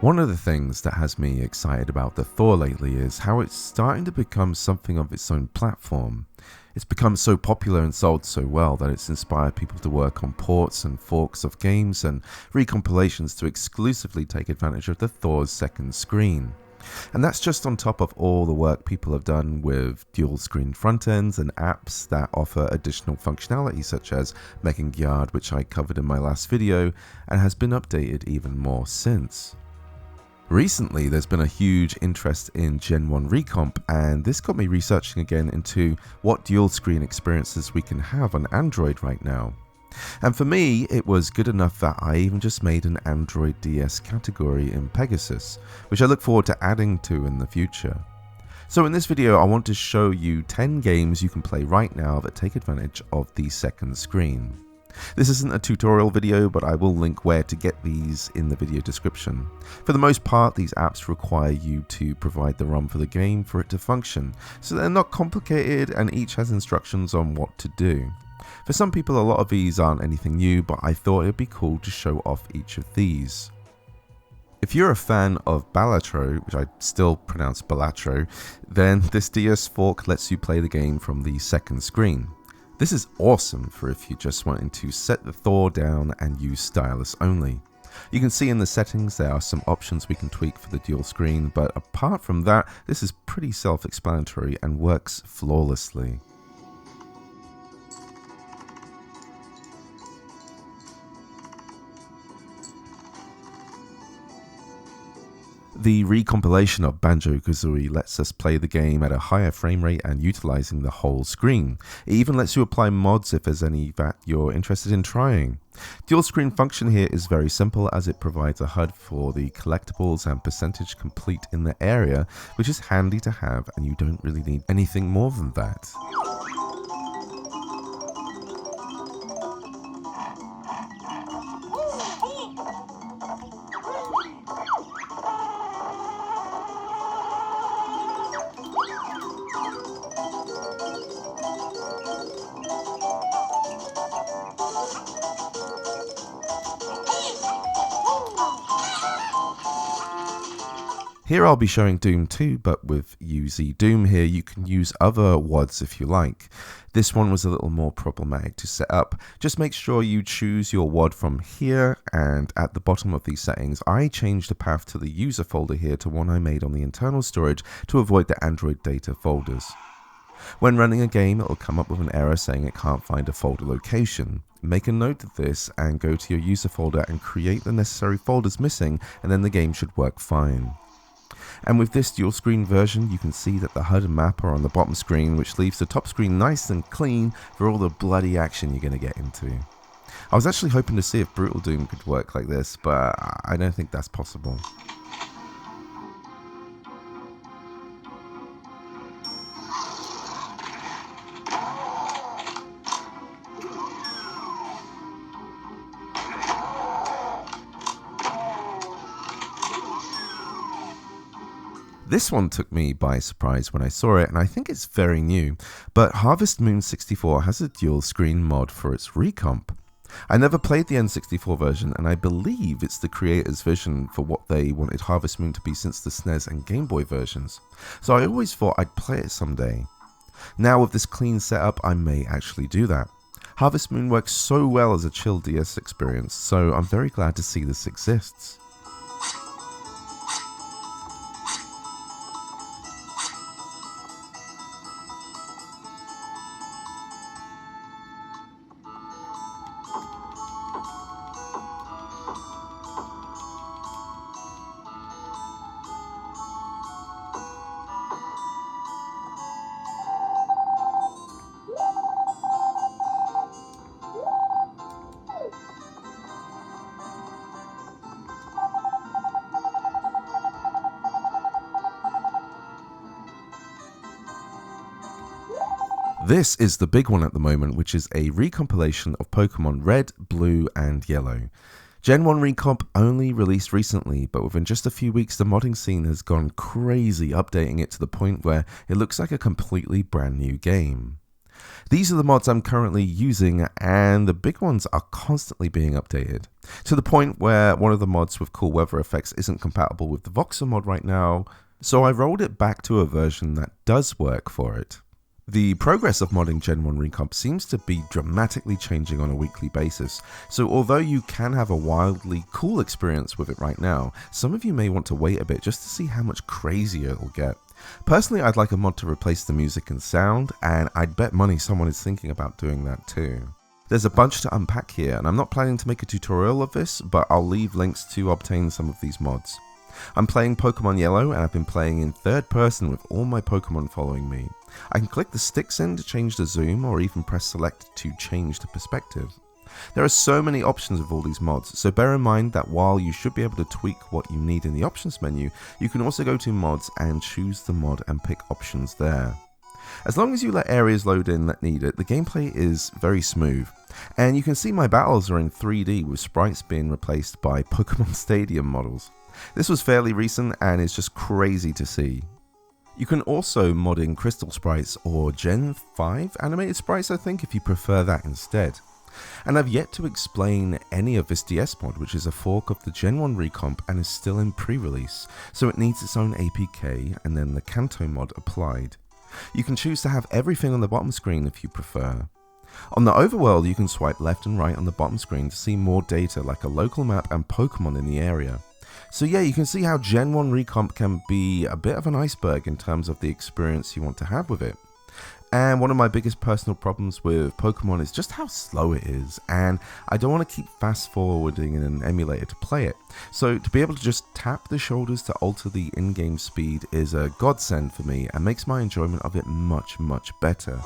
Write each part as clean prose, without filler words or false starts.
One of the things that has me excited about the Thor lately is how it's starting to become something of its own platform. It's become so popular and sold so well that it's inspired people to work on ports and forks of games and recompilations to exclusively take advantage of the Thor's second screen. And that's just on top of all the work people have done with dual screen front ends and apps that offer additional functionality such as making Yard, which I covered in my last video and has been updated even more since. Recently, there's been a huge interest in Gen 1 Recomp, and this got me researching again into what dual screen experiences we can have on Android right now. And for me, it was good enough that I even just made an Android DS category in Pegasus, which I look forward to adding to in the future. So in this video, I want to show you 10 games you can play right now that take advantage of the second screen. This isn't a tutorial video, but I will link where to get these in the video description. For the most part, these apps require you to provide the ROM for the game for it to function, so they're not complicated and each has instructions on what to do. For some people, a lot of these aren't anything new, but I thought it'd be cool to show off each of these. If you're a fan of Balatro, which I still pronounce Balatro, then this DS fork lets you play the game from the second screen. This is awesome for if you're just wanting to set the Thor down and use stylus only. You can see in the settings there are some options we can tweak for the dual screen, but apart from that, this is pretty self-explanatory and works flawlessly. The recompilation of Banjo-Kazooie lets us play the game at a higher frame rate and utilizing the whole screen. It even lets you apply mods if there's any that you're interested in trying. Dual screen function here is very simple as it provides a HUD for the collectibles and percentage complete in the area, which is handy to have and you don't really need anything more than that. Here I'll be showing Doom 2, but with UZDoom here you can use other WODs if you like. This one was a little more problematic to set up. Just make sure you choose your WOD from here, and at the bottom of these settings I changed the path to the user folder here to one I made on the internal storage to avoid the Android data folders. When running a game, it will come up with an error saying it can't find a folder location. Make a note of this and go to your user folder and create the necessary folders missing, and then the game should work fine. And with this dual screen version, you can see that the HUD and map are on the bottom screen, which leaves the top screen nice and clean for all the bloody action you're going to get into. I was actually hoping to see if Brutal Doom could work like this, but I don't think that's possible. This one took me by surprise when I saw it, and I think it's very new, but Harvest Moon 64 has a dual screen mod for its recomp. I never played the N64 version, and I believe it's the creator's vision for what they wanted Harvest Moon to be since the SNES and Game Boy versions, so I always thought I'd play it someday. Now with this clean setup, I may actually do that. Harvest Moon works so well as a chill DS experience, so I'm very glad to see this exists. This is the big one at the moment, which is a recompilation of Pokémon Red, Blue and Yellow. Gen 1 Recomp only released recently, but within just a few weeks the modding scene has gone crazy, updating it to the point where it looks like a completely brand new game. These are the mods I'm currently using, and the big ones are constantly being updated, to the point where one of the mods with cool weather effects isn't compatible with the Voxer mod right now, so I rolled it back to a version that does work for it. The progress of modding Gen 1 Recomp seems to be dramatically changing on a weekly basis, so although you can have a wildly cool experience with it right now, some of you may want to wait a bit just to see how much crazier it'll get. Personally, I'd like a mod to replace the music and sound, and I'd bet money someone is thinking about doing that too. There's a bunch to unpack here, and I'm not planning to make a tutorial of this, but I'll leave links to obtain some of these mods. I'm playing Pokemon Yellow, and I've been playing in third person with all my Pokemon following me. I can click the sticks in to change the zoom, or even press select to change the perspective. There are so many options with all these mods, so bear in mind that while you should be able to tweak what you need in the options menu, you can also go to mods and choose the mod and pick options there. As long as you let areas load in that need it, the gameplay is very smooth. And you can see my battles are in 3D with sprites being replaced by Pokemon Stadium models. This was fairly recent and is just crazy to see. You can also mod in crystal sprites or Gen 5 animated sprites, I think, if you prefer that instead. And I've yet to explain any of this DS mod, which is a fork of the Gen 1 Recomp and is still in pre-release, so it needs its own APK and then the Kanto mod applied. You can choose to have everything on the bottom screen if you prefer. On the overworld, you can swipe left and right on the bottom screen to see more data like a local map and Pokemon in the area. So yeah, you can see how Gen 1 Recomp can be a bit of an iceberg in terms of the experience you want to have with it. And one of my biggest personal problems with Pokemon is just how slow it is, and I don't want to keep fast forwarding in an emulator to play it. So to be able to just tap the shoulders to alter the in-game speed is a godsend for me and makes my enjoyment of it much better.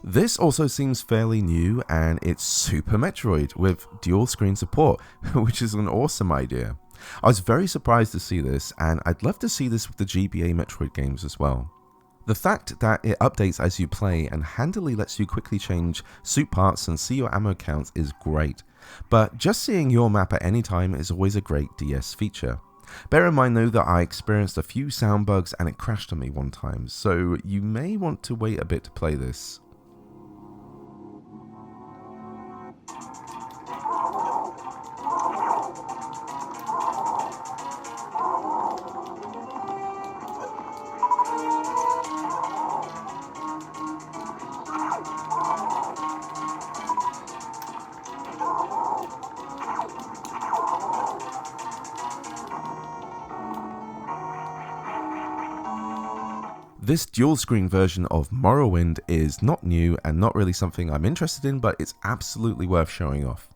This also seems fairly new, and it's Super Metroid with dual screen support, which is an awesome idea. I was very surprised to see this, and I'd love to see this with the GBA Metroid games as well. The fact that it updates as you play and handily lets you quickly change suit parts and see your ammo counts is great, but just seeing your map at any time is always a great DS feature. Bear in mind though that I experienced a few sound bugs and it crashed on me one time, so you may want to wait a bit to play this. This dual screen version of Morrowind is not new and not really something I'm interested in, but it's absolutely worth showing off.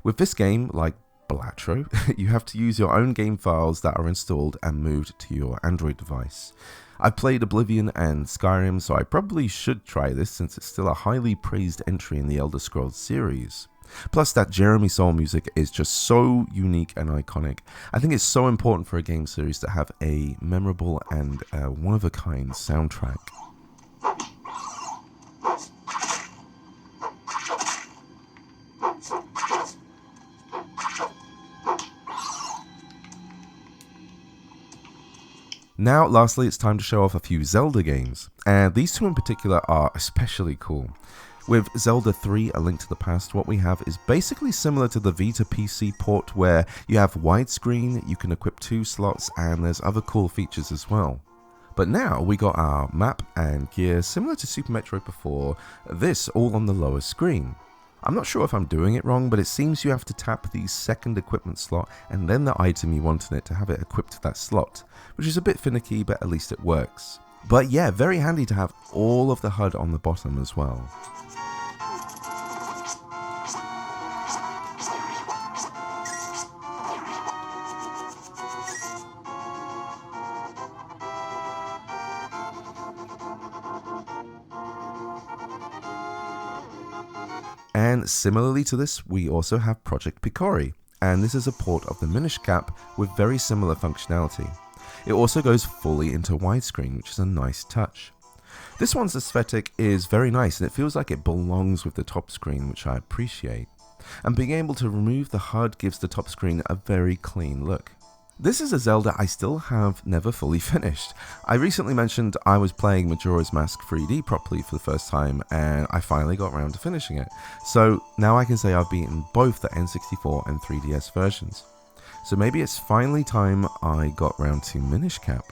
With this game, like Balatro, you have to use your own game files that are installed and moved to your Android device. I've played Oblivion and Skyrim, so I probably should try this since it's still a highly praised entry in the Elder Scrolls series. Plus that Jeremy Soule music is just so unique and iconic. I think it's so important for a game series to have a memorable and one-of-a-kind soundtrack. Now, lastly, it's time to show off a few Zelda games, and these two in particular are especially cool. With Zelda 3, A Link to the Past, what we have is basically similar to the Vita PC port where you have widescreen, you can equip 2 slots, and there's other cool features as well. But now we got our map and gear similar to Super Metroid before, this all on the lower screen. I'm not sure if I'm doing it wrong, but it seems you have to tap the second equipment slot and then the item you want in it to have it equipped to that slot, which is a bit finicky, but at least it works. But yeah, very handy to have all of the HUD on the bottom as well. And similarly to this, we also have Project Picori, and this is a port of the Minish Cap with very similar functionality. It also goes fully into widescreen, which is a nice touch. This one's aesthetic is very nice and it feels like it belongs with the top screen, which I appreciate. And being able to remove the HUD gives the top screen a very clean look. This is a Zelda I still have never fully finished. I recently mentioned I was playing Majora's Mask 3D properly for the first time and I finally got around to finishing it. So now I can say I've beaten both the N64 and 3DS versions. So maybe it's finally time I got round to Minish Cap.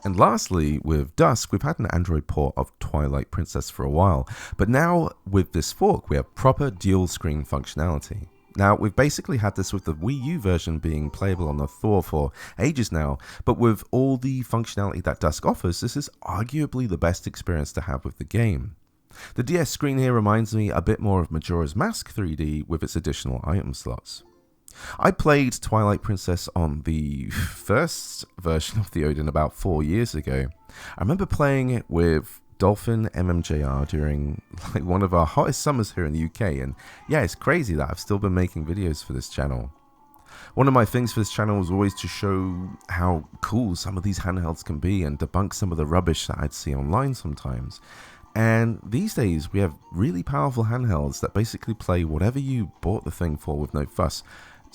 And lastly, with Dusk, we've had an Android port of Twilight Princess for a while, but now with this fork we have proper dual screen functionality. Now, we've basically had this with the Wii U version being playable on the Thor for ages now, but with all the functionality that Dusk offers, this is arguably the best experience to have with the game. The DS screen here reminds me a bit more of Majora's Mask 3D with its additional item slots. I played Twilight Princess on the first version of the Odin about 4 years ago. I remember playing it with Dolphin MMJR during one of our hottest summers here in the UK, and yeah, it's crazy that I've still been making videos for this channel. One of my things for this channel was always to show how cool some of these handhelds can be and debunk some of the rubbish that I'd see online sometimes. And these days we have really powerful handhelds that basically play whatever you bought the thing for with no fuss.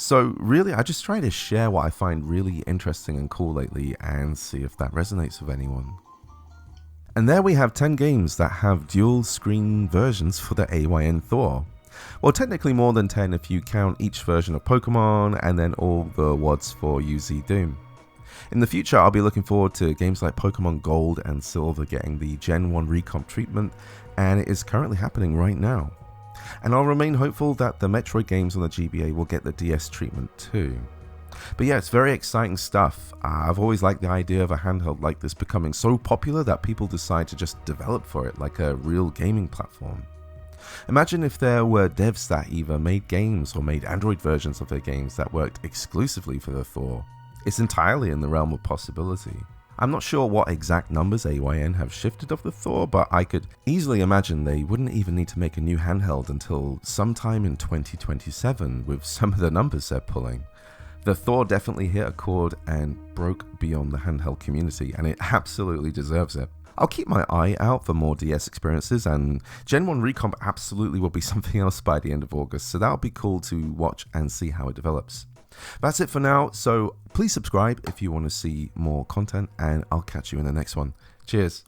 So really, I just try to share what I find really interesting and cool lately and see if that resonates with anyone. And there we have 10 games that have dual screen versions for the AYN Thor. Well, technically more than 10 if you count each version of Pokémon and then all the WODs for UZDoom. In the future, I'll be looking forward to games like Pokémon Gold and Silver getting the Gen 1 recomp treatment, and it is currently happening right now. And I'll remain hopeful that the Metroid games on the GBA will get the DS treatment too. But yeah, it's very exciting stuff. I've always liked the idea of a handheld like this becoming so popular that people decide to just develop for it like a real gaming platform. Imagine if there were devs that either made games or made Android versions of their games that worked exclusively for the Thor. It's entirely in the realm of possibility. I'm not sure what exact numbers AYN have shifted of the Thor, but I could easily imagine they wouldn't even need to make a new handheld until sometime in 2027 with some of the numbers they're pulling. The Thor definitely hit a chord and broke beyond the handheld community, and it absolutely deserves it. I'll keep my eye out for more DS experiences, and Gen 1 Recomp absolutely will be something else by the end of August, so that'll be cool to watch and see how it develops. That's it for now, so please subscribe if you want to see more content, and I'll catch you in the next one. Cheers.